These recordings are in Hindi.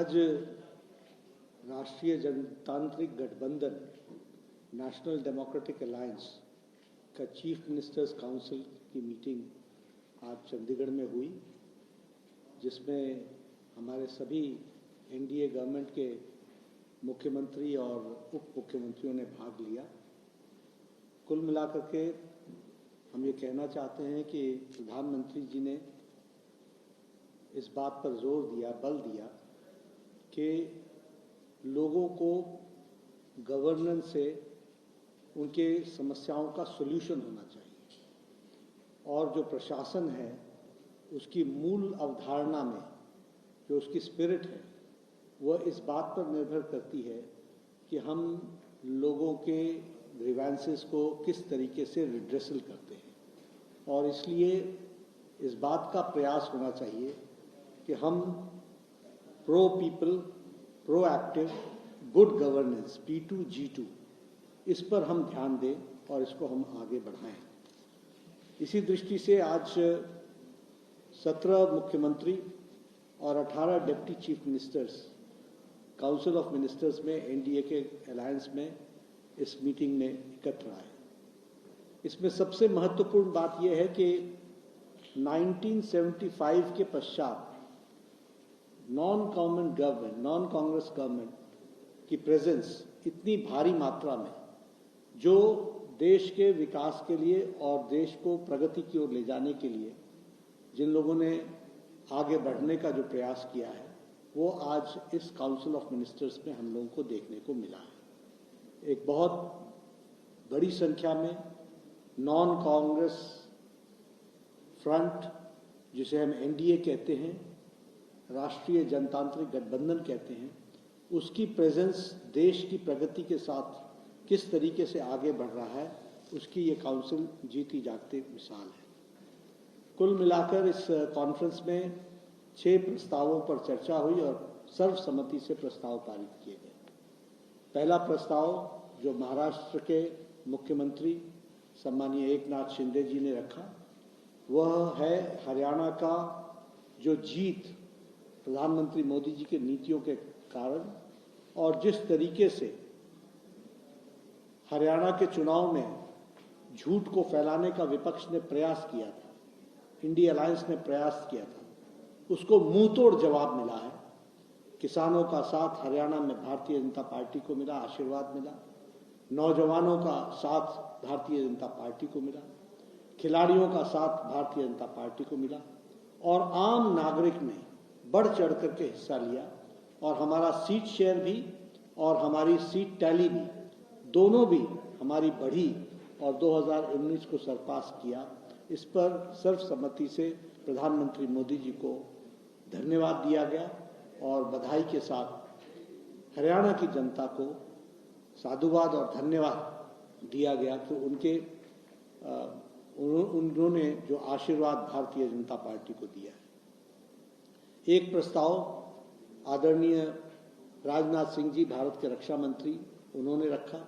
आज राष्ट्रीय जनतांत्रिक गठबंधन नेशनल डेमोक्रेटिक अलायंस का चीफ मिनिस्टर्स काउंसिल की मीटिंग आज चंडीगढ़ में हुई, जिसमें हमारे सभी एनडीए गवर्नमेंट के मुख्यमंत्री और उप मुख्यमंत्रियों ने भाग लिया। कुल मिलाकर के हम ये कहना चाहते हैं कि प्रधानमंत्री जी ने इस बात पर जोर दिया, बल दिया कि लोगों को गवर्नेंस से उनके समस्याओं का सॉल्यूशन होना चाहिए और जो प्रशासन है उसकी मूल अवधारणा में जो उसकी स्पिरिट है वह इस बात पर निर्भर करती है कि हम लोगों के ग्रीवेंसेस को किस तरीके से रिड्रेसल करते हैं। और इसलिए इस बात का प्रयास होना चाहिए कि हम pro people, proactive, good governance P2G2 इस पर हम ध्यान दें और इसको हम आगे बढ़ाएं। इसी दृष्टि से आज 17 मुख्यमंत्री और 18 deputy chief ministers council of ministers में एनडीए के अलायंस में इस मीटिंग में एकत्र आए। इसमें सबसे महत्वपूर्ण बात यह है कि 1975 के पश्चात नॉन कांग्रेस गवर्नमेंट की प्रेजेंस इतनी भारी मात्रा में जो देश के विकास के लिए और देश को प्रगति की ओर ले जाने के लिए जिन लोगों ने आगे बढ़ने का जो प्रयास किया है वो आज इस काउंसिल ऑफ मिनिस्टर्स में हम लोगों को देखने को मिला है। एक बहुत बड़ी संख्या में नॉन कांग्रेस फ्रंट, जिसे हम एनडीए कहते हैं, राष्ट्रीय जनतांत्रिक गठबंधन कहते हैं, उसकी प्रेजेंस देश की प्रगति के साथ किस तरीके से आगे बढ़ रहा है उसकी ये काउंसिल जीती जागती मिसाल है। कुल मिलाकर इस कॉन्फ्रेंस में 6 प्रस्तावों पर चर्चा हुई और सर्वसम्मति से प्रस्ताव पारित किए गए। पहला प्रस्ताव जो महाराष्ट्र के मुख्यमंत्री सम्मानीय एकनाथ शिंदे जी ने रखा वह है हरियाणा का जो जीत प्रधानमंत्री मोदी जी के नीतियों के कारण और जिस तरीके से हरियाणा के चुनाव में झूठ को फैलाने का विपक्ष ने प्रयास किया था, इंडिया अलायंस ने प्रयास किया था, उसको मुंह तोड़ जवाब मिला है। किसानों का साथ हरियाणा में भारतीय जनता पार्टी को मिला, आशीर्वाद मिला। नौजवानों का साथ भारतीय जनता पार्टी को मिला, खिलाड़ियों का साथ भारतीय जनता पार्टी को मिला और आम नागरिक ने बढ़ चढ़ करके हिस्सा लिया और हमारा सीट शेयर भी और हमारी सीट टैली भी दोनों भी हमारी बढ़ी और 2019 को सरपास किया। इस पर सर्वसम्मति से प्रधानमंत्री मोदी जी को धन्यवाद दिया गया और बधाई के साथ हरियाणा की जनता को साधुवाद और धन्यवाद दिया गया कि उन्होंने जो आशीर्वाद भारतीय जनता पार्टी को दिया है। एक प्रस्ताव आदरणीय राजनाथ सिंह जी, भारत के रक्षा मंत्री, उन्होंने रखा।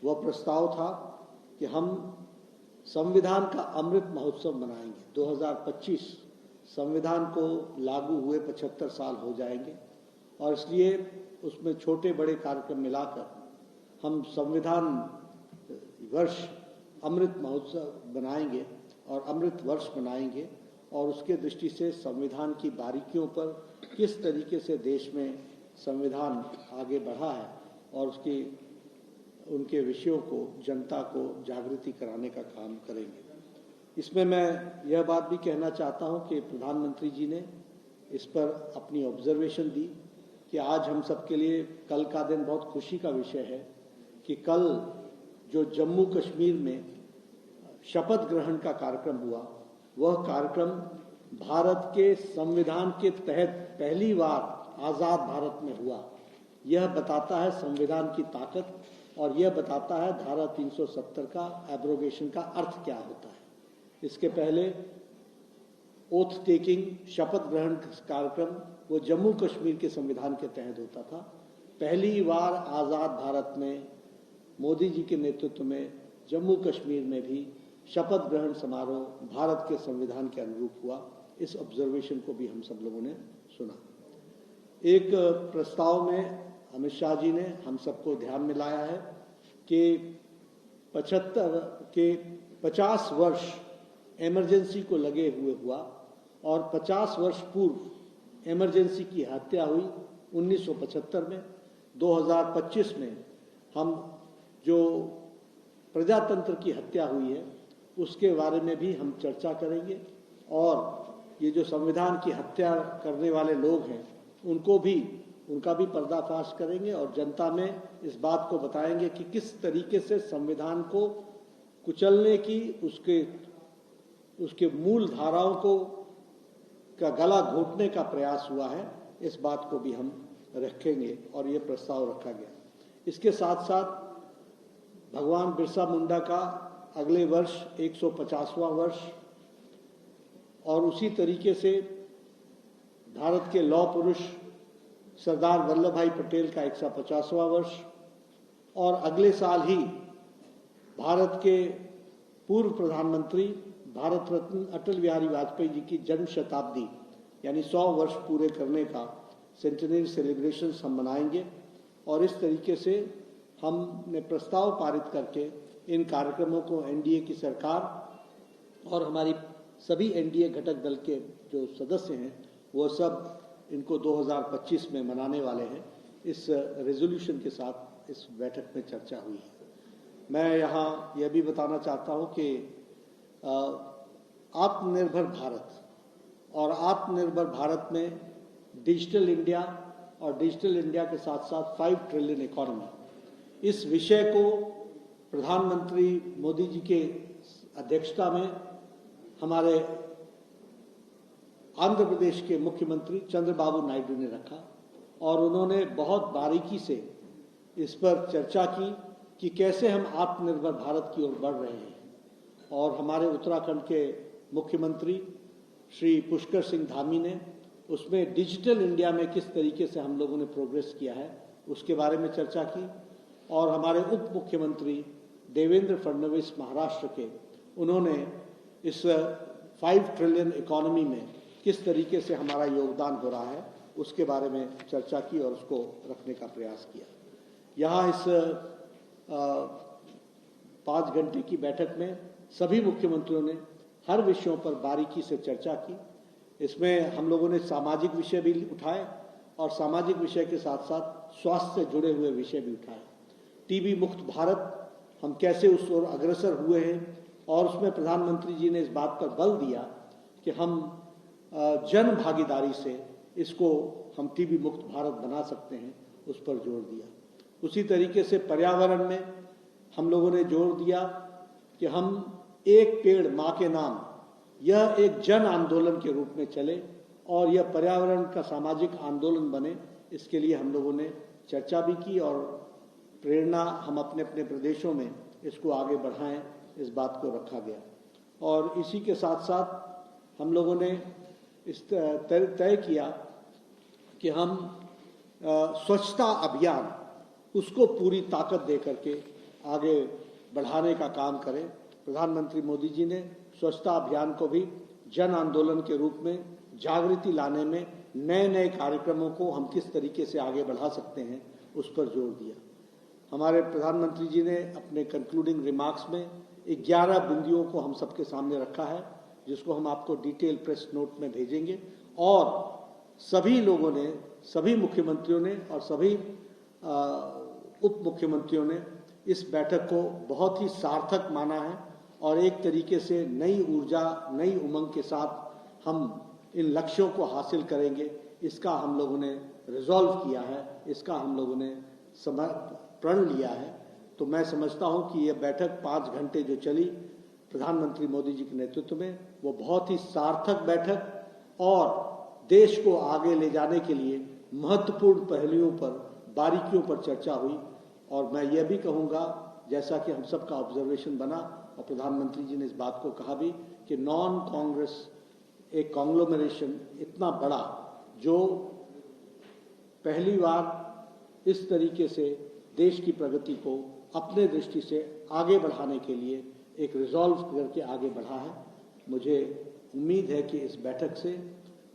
वह प्रस्ताव था कि हम संविधान का अमृत महोत्सव मनाएंगे। 2025 संविधान को लागू हुए 75 साल हो जाएंगे और इसलिए उसमें छोटे बड़े कार्यक्रम मिलाकर हम संविधान वर्ष अमृत महोत्सव बनाएंगे और अमृत वर्ष मनाएंगे और उसके दृष्टि से संविधान की बारीकियों पर किस तरीके से देश में संविधान आगे बढ़ा है और उनके विषयों को जनता को जागृति कराने का काम करेंगे। इसमें मैं यह बात भी कहना चाहता हूं कि प्रधानमंत्री जी ने इस पर अपनी ऑब्जर्वेशन दी कि आज हम सबके लिए कल का दिन बहुत खुशी का विषय है कि कल जो जम्मू कश्मीर में शपथ ग्रहण का कार्यक्रम हुआ वह कार्यक्रम भारत के संविधान के तहत पहली बार आज़ाद भारत में हुआ। यह बताता है संविधान की ताकत और यह बताता है धारा 370 का एब्रोगेशन का अर्थ क्या होता है। इसके पहले ओथ टेकिंग, शपथ ग्रहण कार्यक्रम वो जम्मू कश्मीर के संविधान के तहत होता था। पहली बार आज़ाद भारत में मोदी जी के नेतृत्व में जम्मू कश्मीर में भी शपथ ग्रहण समारोह भारत के संविधान के अनुरूप हुआ। इस ऑब्जर्वेशन को भी हम सब लोगों ने सुना। एक प्रस्ताव में अमित शाह जी ने हम सबको ध्यान में लाया है कि 50 वर्ष इमरजेंसी को लगे हुए हुआ और 50 वर्ष पूर्व इमरजेंसी की हत्या हुई 1975 में। 2025 में हम जो प्रजातंत्र की हत्या हुई है उसके बारे में भी हम चर्चा करेंगे और ये जो संविधान की हत्या करने वाले लोग हैं उनका भी पर्दाफाश करेंगे और जनता में इस बात को बताएंगे कि किस तरीके से संविधान को कुचलने की उसके मूल धाराओं को का गला घोटने का प्रयास हुआ है। इस बात को भी हम रखेंगे और ये प्रस्ताव रखा गया। इसके साथ साथ भगवान बिरसा मुंडा का अगले वर्ष 150वां वर्ष और उसी तरीके से भारत के लौह पुरुष सरदार वल्लभ भाई पटेल का 150वां वर्ष और अगले साल ही भारत के पूर्व प्रधानमंत्री भारत रत्न अटल बिहारी वाजपेयी जी की जन्म शताब्दी यानी 100 वर्ष पूरे करने का सेंटेनरी सेलिब्रेशन हम मनाएंगे। और इस तरीके से हमने प्रस्ताव पारित करके इन कार्यक्रमों को एनडीए की सरकार और हमारी सभी एनडीए घटक दल के जो सदस्य हैं वो सब इनको 2025 में मनाने वाले हैं। इस रेजोल्यूशन के साथ इस बैठक में चर्चा हुई है। मैं यहाँ यह भी बताना चाहता हूँ कि आत्मनिर्भर भारत और आत्मनिर्भर भारत में डिजिटल इंडिया और डिजिटल इंडिया के साथ साथ 5 ट्रिलियन इकोनॉमी, इस विषय को प्रधानमंत्री मोदी जी के अध्यक्षता में हमारे आंध्र प्रदेश के मुख्यमंत्री चंद्रबाबू नायडू ने रखा और उन्होंने बहुत बारीकी से इस पर चर्चा की कि कैसे हम आत्मनिर्भर भारत की ओर बढ़ रहे हैं। और हमारे उत्तराखंड के मुख्यमंत्री श्री पुष्कर सिंह धामी ने उसमें डिजिटल इंडिया में किस तरीके से हम लोगों ने प्रोग्रेस किया है उसके बारे में चर्चा की। और हमारे उप मुख्यमंत्री देवेंद्र फडणवीस महाराष्ट्र के, उन्होंने इस 5 ट्रिलियन इकोनॉमी में किस तरीके से हमारा योगदान हो रहा है उसके बारे में चर्चा की और उसको रखने का प्रयास किया। यहाँ इस 5 घंटे की बैठक में सभी मुख्यमंत्रियों ने हर विषयों पर बारीकी से चर्चा की। इसमें हम लोगों ने सामाजिक विषय भी उठाए और सामाजिक विषय के साथ साथ स्वास्थ्य से जुड़े हुए विषय भी उठाए। टीबी मुक्त भारत हम कैसे उस ओर अग्रसर हुए हैं और उसमें प्रधानमंत्री जी ने इस बात पर बल दिया कि हम जन भागीदारी से इसको हम टीबी मुक्त भारत बना सकते हैं, उस पर जोर दिया। उसी तरीके से पर्यावरण में हम लोगों ने जोर दिया कि हम एक पेड़ माँ के नाम, यह एक जन आंदोलन के रूप में चले और यह पर्यावरण का सामाजिक आंदोलन बने। इसके लिए हम लोगों ने चर्चा भी की और प्रेरणा हम अपने अपने प्रदेशों में इसको आगे बढ़ाएं, इस बात को रखा गया। और इसी के साथ साथ हम लोगों ने इस तय किया कि हम स्वच्छता अभियान उसको पूरी ताकत दे करके आगे बढ़ाने का काम करें। प्रधानमंत्री मोदी जी ने स्वच्छता अभियान को भी जन आंदोलन के रूप में जागृति लाने में नए नए कार्यक्रमों को हम किस तरीके से आगे बढ़ा सकते हैं उस पर जोर दिया। हमारे प्रधानमंत्री जी ने अपने कंक्लूडिंग रिमार्क्स में 11 बिंदुओं को हम सबके सामने रखा है, जिसको हम आपको डिटेल प्रेस नोट में भेजेंगे। और सभी लोगों ने, सभी मुख्यमंत्रियों ने और सभी उप मुख्यमंत्रियों ने इस बैठक को बहुत ही सार्थक माना है और एक तरीके से नई ऊर्जा, नई उमंग के साथ हम इन लक्ष्यों को हासिल करेंगे, इसका हम लोगों ने रिजॉल्व किया है, इसका हम लोगों ने प्रण लिया है। तो मैं समझता हूं कि यह बैठक 5 घंटे जो चली प्रधानमंत्री मोदी जी के नेतृत्व में, वो बहुत ही सार्थक बैठक और देश को आगे ले जाने के लिए महत्वपूर्ण पहलुओं पर, बारीकियों पर चर्चा हुई। और मैं यह भी कहूँगा, जैसा कि हम सबका ऑब्जर्वेशन बना और प्रधानमंत्री जी ने इस बात को कहा भी कि नॉन कांग्रेस एक कांग्लोमरेशन इतना बड़ा, जो पहली बार इस तरीके से देश की प्रगति को अपने दृष्टि से आगे बढ़ाने के लिए एक रिजॉल्व करके आगे बढ़ा है। मुझे उम्मीद है कि इस बैठक से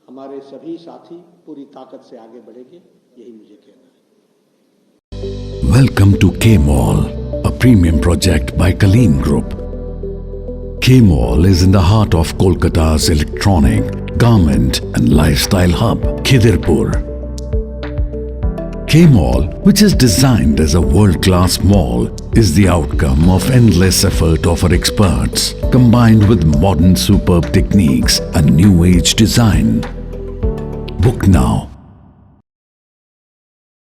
हमारे सभी साथी पूरी ताकत से आगे बढ़ेंगे, यही मुझे कहना है। Welcome to K-Mall, a premium project by Kaleen Group. K-Mall is in the heart of Kolkata's electronic, garment and lifestyle hub, Khidirpur. K-Mall, which is designed as a world-class mall, is the outcome of endless effort of our experts, combined with modern superb techniques and new age design. Book now